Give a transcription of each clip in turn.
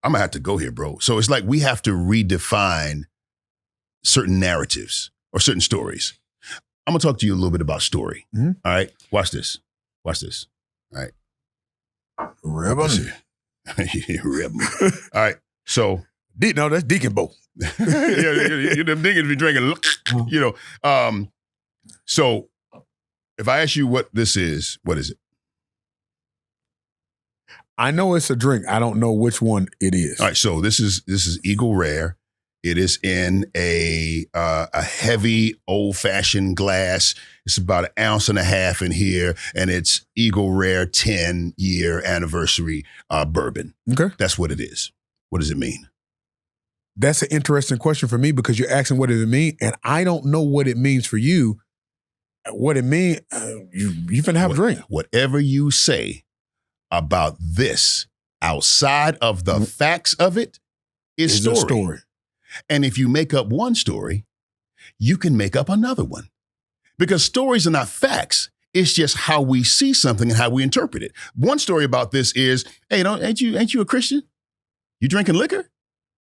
I'm gonna have to go here, bro. So it's like we have to redefine certain narratives or certain stories. I'm gonna talk to you a little bit about story. Mm-hmm. All right, watch this. All right, Rebel. Rebel. All right, so no, that's Deacon Bowe. them niggas be drinking. So if I ask you what this is, what is it? I know it's a drink. I don't know which one it is. All right, so this is Eagle Rare. It is in a heavy old-fashioned glass. It's about 1.5 ounces in here, and it's Eagle Rare 10-year anniversary bourbon. Okay. That's what it is. What does it mean? That's an interesting question for me because you're asking what does it mean, and I don't know what it means for you. What it means, you finna have a drink. Whatever you say about this outside of the facts of it is story. And if you make up one story, you can make up another one. Because stories are not facts. It's just how we see something and how we interpret it. One story about this is, hey, ain't you a Christian? You drinking liquor?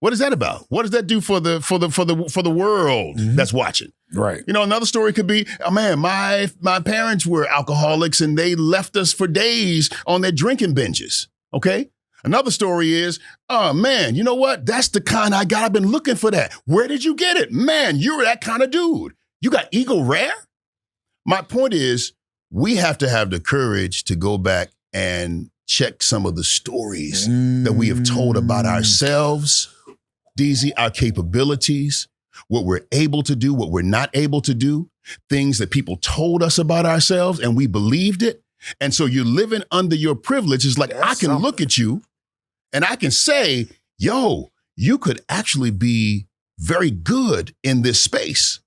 What is that about? What does that do for the world that's watching? Right. Another story could be, oh man, my parents were alcoholics and they left us for days on their drinking benches. Okay. Another story is, oh man, you know what? That's the kind I got. I've been looking for that. Where did you get it? Man, you're that kind of dude. You got Eagle Rare? My point is, we have to have the courage to go back and check some of the stories that we have told about ourselves, DZ, our capabilities, what we're able to do, what we're not able to do, things that people told us about ourselves and we believed it. And so you're living under your privilege. It's like, I can look at you and I can say, yo, you could actually be very good in this space.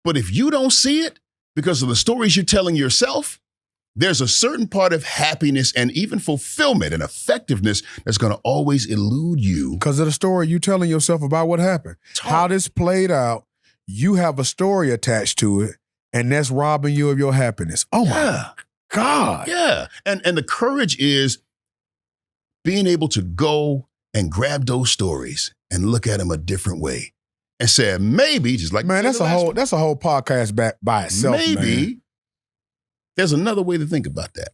But if you don't see it because of the stories you're telling yourself, there's a certain part of happiness and even fulfillment and effectiveness that's going to always elude you. Because of the story you telling yourself about what happened. How this played out, you have a story attached to it, and that's robbing you of your happiness. Oh my God. Yeah. And the courage is being able to go and grab those stories and look at them a different way and say, maybe, just like, man, that's a whole podcast back by itself. Maybe there's another way to think about that.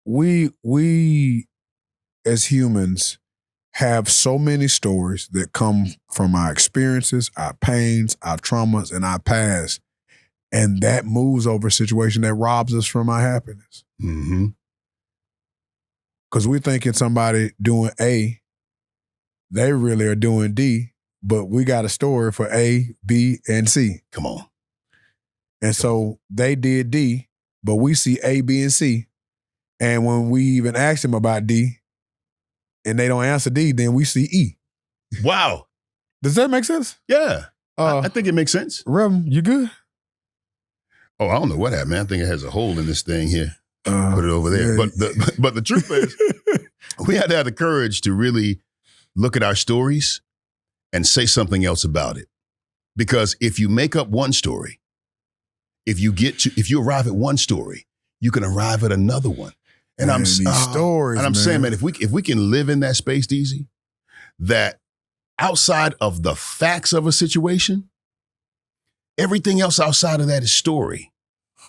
We as humans have so many stories that come from our experiences, our pains, our traumas, and our past. And that moves over a situation that robs us from our happiness. Mm-hmm. Because we're thinking somebody doing A, they really are doing D, but we got a story for A, B, and C. Come on. And so they did D, but we see A, B, and C. And when we even ask them about D and they don't answer D, then we see E. Wow. Does that make sense? Yeah. I think it makes sense. Reverend, you good? Oh, I don't know what happened, man. I think it has a hole in this thing here. Put it over there. Yeah. But the truth is, we had to have the courage to really look at our stories and say something else about it. Because if you make up one story, if you arrive at one story, you can arrive at another one. And man, I'm saying, man, if we can live in that space, DZ, that outside of the facts of a situation, everything else outside of that is story.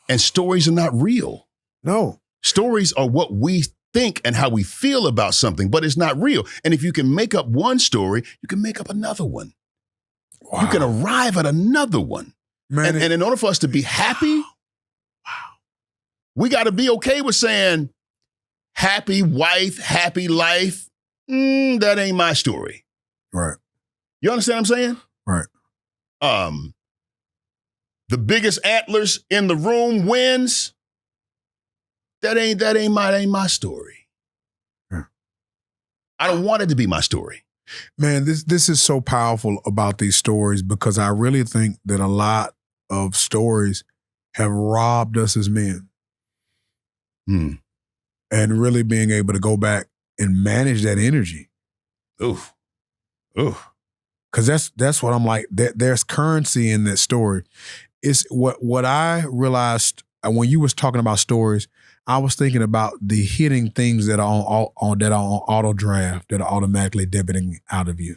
And stories are not real. No. Stories are what we think and how we feel about something, but it's not real. And if you can make up one story, you can make up another one. Wow. You can arrive at another one. Man, and in order for us to be happy, we got to be okay with saying, happy wife, happy life, that ain't my story. Right. You understand what I'm saying? Right. The biggest antlers in the room wins. That ain't my story. Yeah. I don't want it to be my story. Man, this is so powerful about these stories because I really think that a lot of stories have robbed us as men. And really being able to go back and manage that energy. Oof. Because that's what I'm like. There's currency in that story. It's what I realized when you was talking about stories, I was thinking about the hitting things that are on auto draft that are automatically debiting out of you.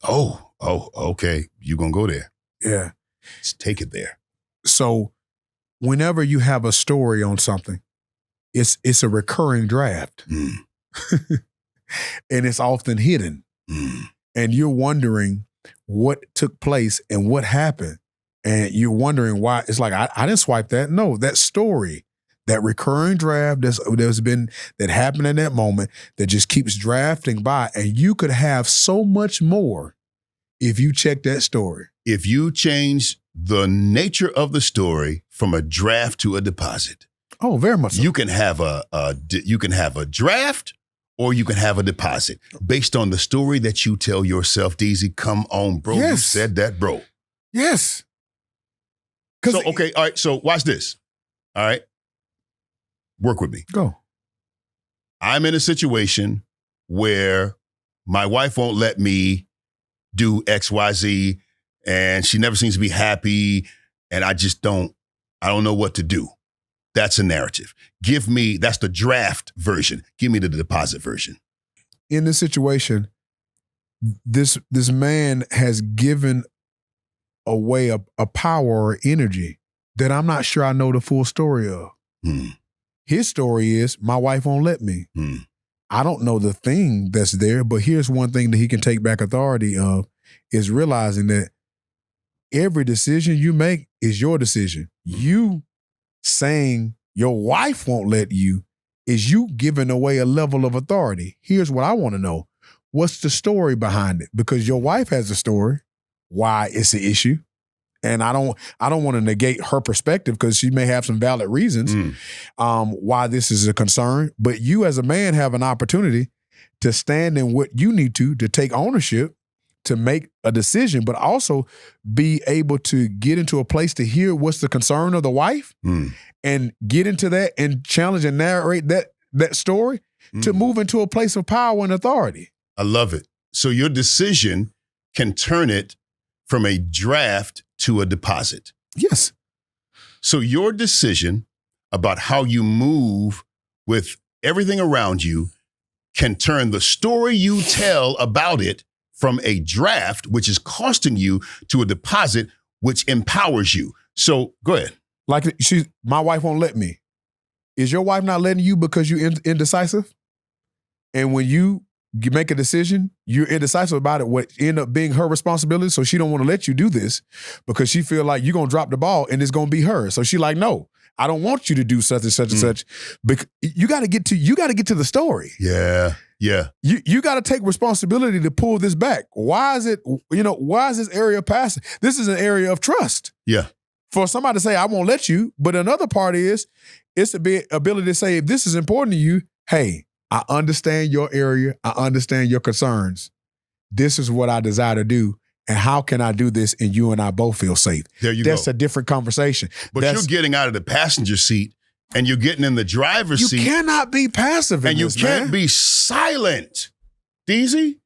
Oh, okay. You gonna go there? Yeah. Let's take it there. So whenever you have a story on something, it's a recurring draft. Mm. And it's often hidden. Mm. And you're wondering what took place and what happened. And you're wondering why. It's like, I didn't swipe that. No, that story, that recurring draft that happened in that moment that just keeps drafting by. And you could have so much more if you check that story. If you change the nature of the story from a draft to a deposit. Oh, very much so. You can have a draft or you can have a deposit based on the story that you tell yourself. DZ, come on, bro. Yes. You said that, bro. Yes. So, okay, all right. So watch this. All right. Work with me. Go. I'm in a situation where my wife won't let me do X, Y, Z, and she never seems to be happy. And I don't know what to do. That's a narrative. That's the draft version. Give me the deposit version. In this situation, this man has given away a power or energy that I'm not sure I know the full story of. His story is, my wife won't let me. I don't know the thing that's there, but here's one thing that he can take back authority of, is realizing that every decision you make is your decision. You saying your wife won't let you is you giving away a level of authority. Here's what I want to know. What's the story behind it? Because your wife has a story why it's an issue. And I don't want to negate her perspective because she may have some valid reasons why this is a concern. But you as a man have an opportunity to stand in what you need to take ownership, to make a decision, but also be able to get into a place to hear what's the concern of the wife and get into that and challenge and narrate that story to move into a place of power and authority. I love it. So your decision can turn it from a draft to a deposit. Yes. So your decision about how you move with everything around you can turn the story you tell about it from a draft, which is costing you, to a deposit, which empowers you. So go ahead. Like my wife won't let me. Is your wife not letting you because you're indecisive? And when you make a decision, you're indecisive about it, what end up being her responsibility. So she don't want to let you do this because she feel like you're going to drop the ball and it's going to be her. So she like, no, I don't want you to do such and such and such. Because you got to get to the story. Yeah. Yeah. You got to take responsibility to pull this back. Why is this area passing? This is an area of trust. Yeah. For somebody to say, I won't let you, but another part is, it's the ability to say, if this is important to you, hey, I understand your area. I understand your concerns. This is what I desire to do. And how can I do this and you and I both feel safe? There you go. That's a different conversation. But you're getting out of the passenger seat and you're getting in the driver's seat. You cannot be passive in and this, you can't man. be silent. DZ,